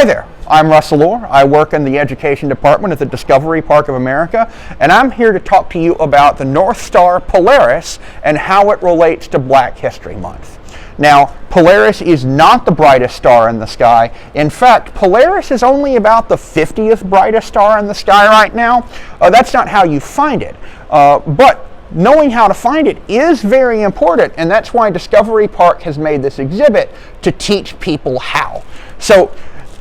Hi there, I'm Russell Orr. I work in the Education Department at the Discovery Park of America, and I'm here to talk to you about the North Star Polaris and how it relates to Black History Month. Now, Polaris is not the brightest star in the sky. In fact, Polaris is only about the 50th brightest star in the sky right now. That's not how you find it. But knowing how to find it is very important, and that's why Discovery Park has made this exhibit to teach people how. So,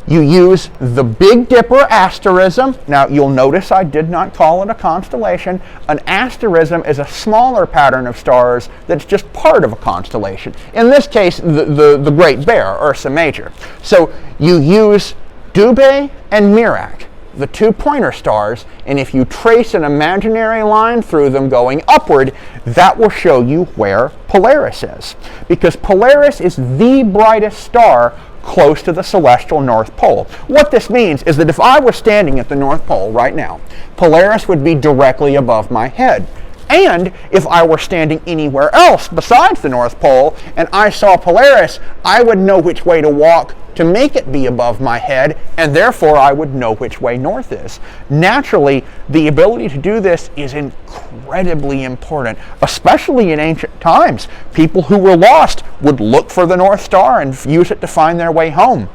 you use the Big Dipper asterism. Now, you'll notice I did not call it a constellation. An asterism is a smaller pattern of stars that's just part of a constellation. In this case, the Great Bear, Ursa Major. So you use Dubhe and Merak, the two pointer stars, and if you trace an imaginary line through them going upward, that will show you where Polaris is. Because Polaris is the brightest star close to the celestial North Pole. What this means is that if I were standing at the North Pole right now, Polaris would be directly above my head. And if I were standing anywhere else besides the North Pole and I saw Polaris, I would know which way to walk to make it be above my head, and therefore I would know which way north is. Naturally, the ability to do this is incredibly important, especially in ancient times. People who were lost would look for the North Star and use it to find their way home.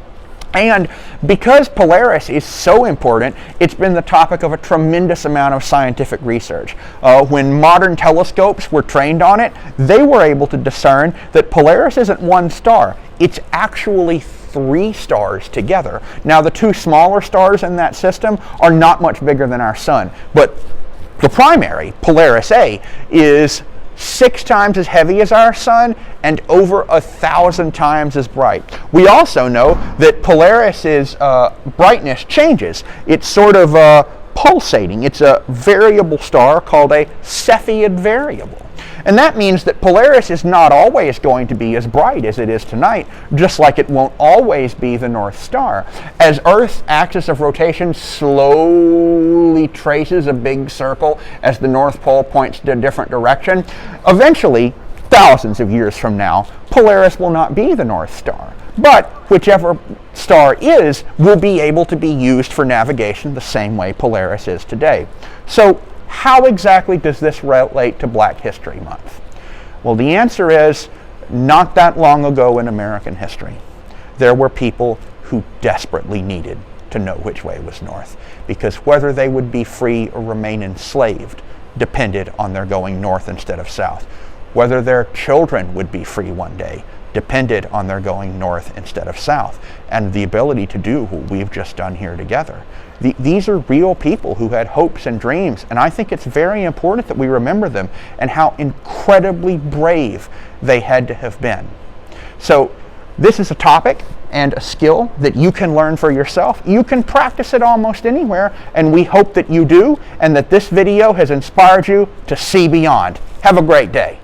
And because Polaris is so important, it's been the topic of a tremendous amount of scientific research. When modern telescopes were trained on it, they were able to discern that Polaris isn't one star. It's actually three stars together. Now, the two smaller stars in that system are not much bigger than our sun, but the primary, Polaris A, is 6 times as heavy as our sun and over 1,000 times as bright. We also know that Polaris's brightness changes. It's sort of pulsating. It's a variable star called a Cepheid variable. And that means that Polaris is not always going to be as bright as it is tonight, just like it won't always be the North Star. As Earth's axis of rotation slowly traces a big circle as the North Pole points to a different direction, eventually, thousands of years from now, Polaris will not be the North Star. But whichever star is will be able to be used for navigation the same way Polaris is today. So, how exactly does this relate to Black History Month? Well, the answer is, not that long ago in American history, there were people who desperately needed to know which way was north, because whether they would be free or remain enslaved depended on their going north instead of south. Whether their children would be free one day depended on their going north instead of south, and the ability to do what we've just done here together. These are real people who had hopes and dreams, and I think it's very important that we remember them and how incredibly brave they had to have been. So this is a topic and a skill that you can learn for yourself. You can practice it almost anywhere, and we hope that you do, and that this video has inspired you to see beyond. Have a great day.